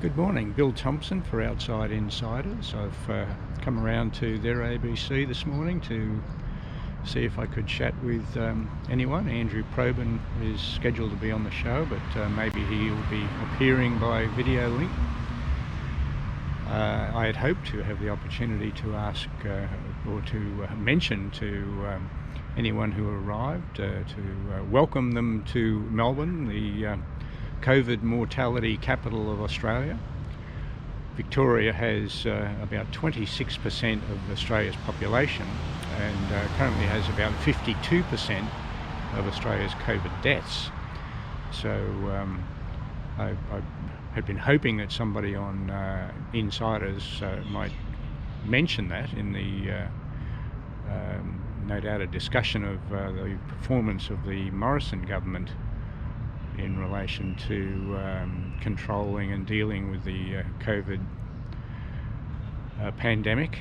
Good morning, Bill Thompson for Outside Insiders. I've come around to their ABC this morning to see if I could chat with anyone. Andrew Probyn is scheduled to be on the show, but maybe he'll be appearing by video link. I had hoped to have the opportunity to ask or to mention to anyone who arrived to welcome them to Melbourne, the COVID mortality capital of Australia. Victoria has about 26% of Australia's population and currently has about 52% of Australia's COVID deaths. So I had been hoping that somebody on Insiders might mention that in the no doubt a discussion of the performance of the Morrison government in relation to controlling and dealing with the COVID pandemic.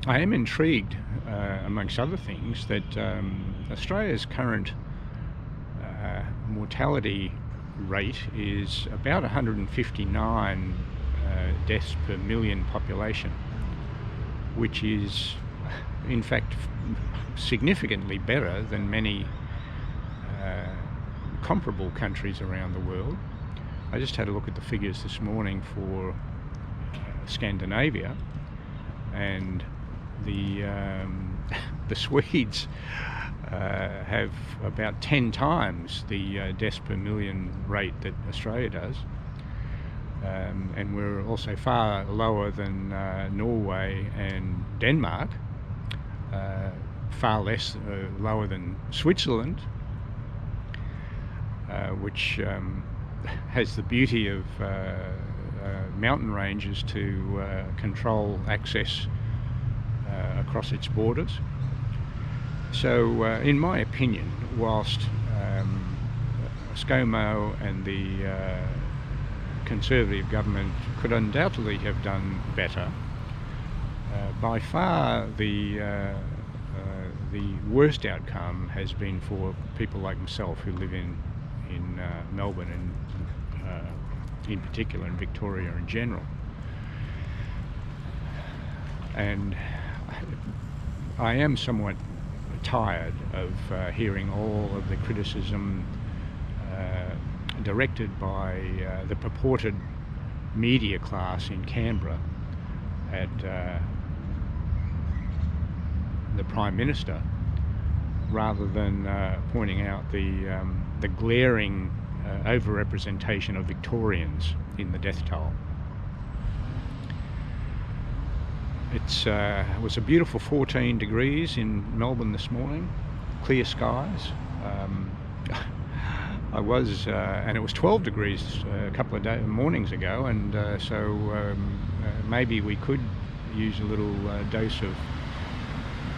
I am intrigued, amongst other things, that Australia's current mortality rate is about 159 deaths per million population, which is in fact significantly better than many comparable countries around the world. I just had a look at the figures this morning for Scandinavia, and the Swedes have about 10 times the deaths per million rate that Australia does, and we're also far lower than Norway and Denmark, far less lower than Switzerland, which has the beauty of mountain ranges to control access across its borders. So in my opinion, whilst ScoMo and the Conservative government could undoubtedly have done better, by far the worst outcome has been for people like myself who live in Melbourne and in particular, in Victoria in general. And I am somewhat tired of hearing all of the criticism directed by the purported media class in Canberra at the Prime Minister, rather than pointing out the glaring overrepresentation of Victorians in the death toll. It was a beautiful 14 degrees in Melbourne this morning, clear skies. I was, and it was 12 degrees a couple of mornings ago, and so maybe we could use a little dose of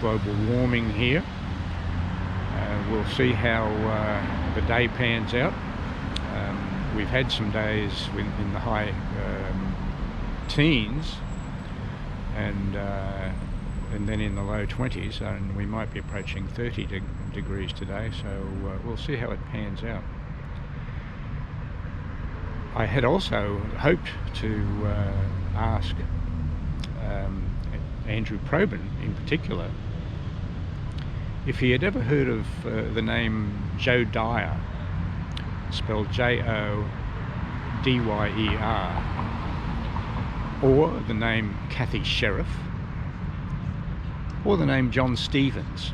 global warming here. We'll see how the day pans out. We've had some days in the high teens and then in the low 20s, and we might be approaching 30 degrees today, so we'll see how it pans out. I had also hoped to ask Andrew Probyn in particular if he had ever heard of the name Joe Dyer, spelled J-O-D-Y-E-R, or the name Kathy Sheriff, or the name John Stevens.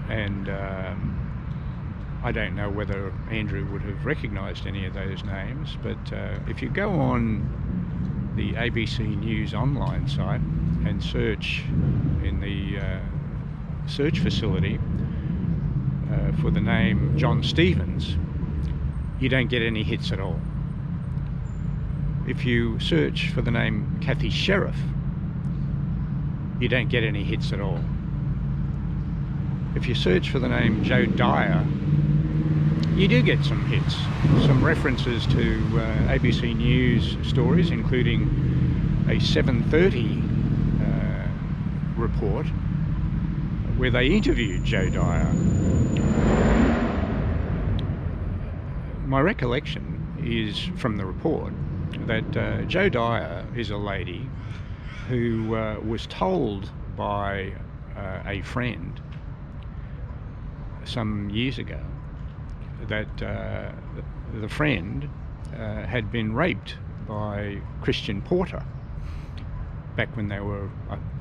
And I don't know whether Andrew would have recognised any of those names, but if you go on the ABC News online site and search in the search facility for the name John Stevens, you don't get any hits at all. If you search for the name Kathy Sheriff, you don't get any hits at all. If you search for the name Joe Dyer, you do get some hits, some references to ABC News stories, including a 7:30 report where they interviewed Joe Dyer. my recollection is from the report that Jo Dyer is a lady who was told by a friend some years ago that the friend had been raped by Christian Porter back when they were,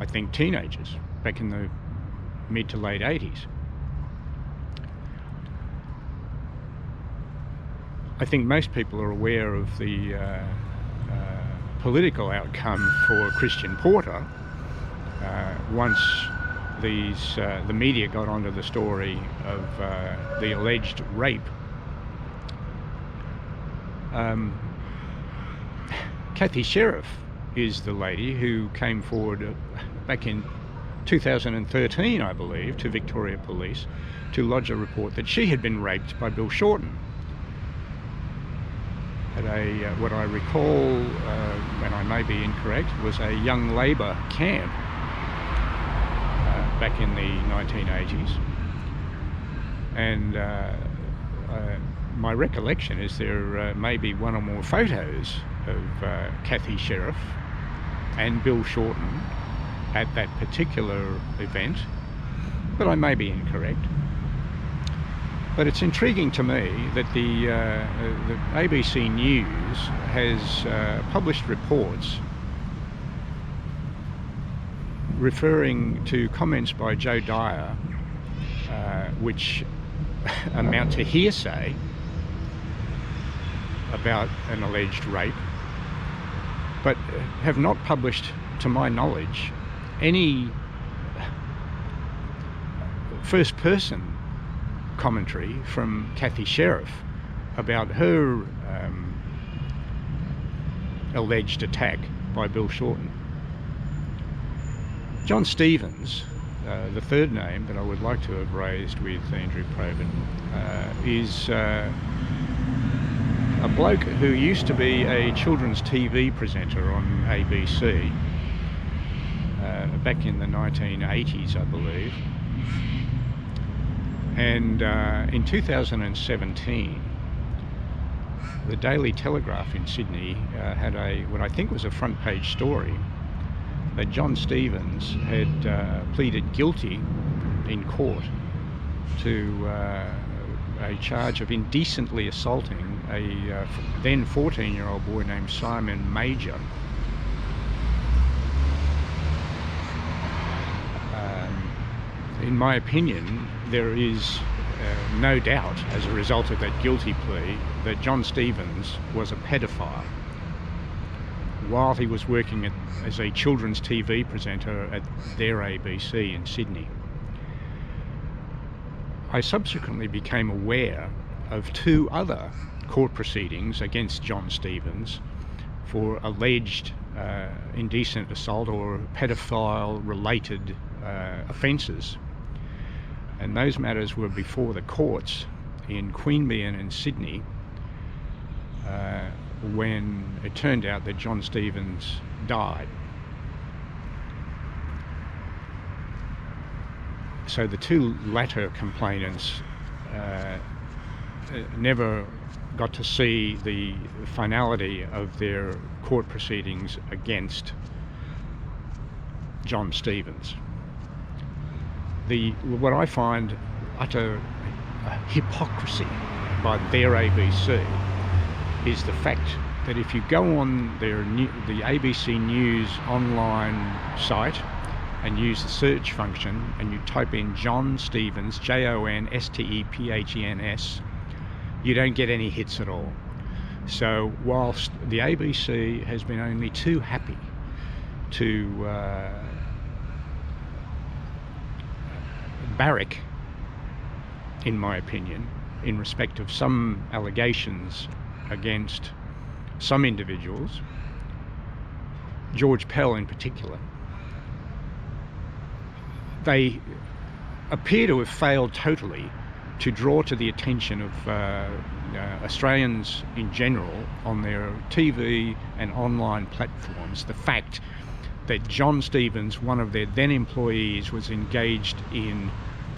I think, teenagers, back in the mid to late 80s. I think most people are aware of the political outcome for Christian Porter once the media got onto the story of the alleged rape. Kathy Sheriff is the lady who came forward back in 2013, I believe, to Victoria Police to lodge a report that she had been raped by Bill Shorten at what I recall, and I may be incorrect, was a young Labor camp back in the 1980s. And my recollection is there may be one or more photos of Kathy Sheriff and Bill Shorten at that particular event, but I may be incorrect. But it's intriguing to me that the ABC News has published reports referring to comments by Jo Dyer, which amount to hearsay about an alleged rape, but have not published, to my knowledge, any first-person commentary from Kathy Sheriff about her alleged attack by Bill Shorten. John Stevens, the third name that I would like to have raised with Andrew Probyn, is a bloke who used to be a children's TV presenter on ABC back in the 1980s, I believe. And in 2017, the Daily Telegraph in Sydney had what I think was a front page story that John Stevens had pleaded guilty in court to a charge of indecently assaulting a then 14-year-old boy named Simon Major. In my opinion, there is no doubt, as a result of that guilty plea, that John Stevens was a pedophile while he was working as a children's TV presenter at their ABC in Sydney. I subsequently became aware of two other court proceedings against John Stevens for alleged indecent assault or pedophile-related offences. And those matters were before the courts in Queanbeyan and Sydney when it turned out that John Stevens died. So the two latter complainants never got to see the finality of their court proceedings against John Stevens. What I find utter hypocrisy by their ABC is the fact that if you go on the ABC News online site and use the search function and you type in John Stevens, JONSTEPHENS, you don't get any hits at all. So whilst the ABC has been only too happy to barrack, in my opinion, in respect of some allegations against some individuals, George Pell in particular, they appear to have failed totally to draw to the attention of Australians in general on their TV and online platforms the fact that John Stevens, one of their then employees, was engaged in,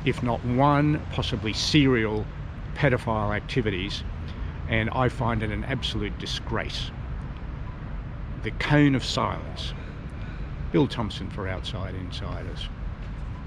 if not one, possibly serial pedophile activities and I find it an absolute disgrace. The cone of silence. Bill Thompson for Outside Insiders.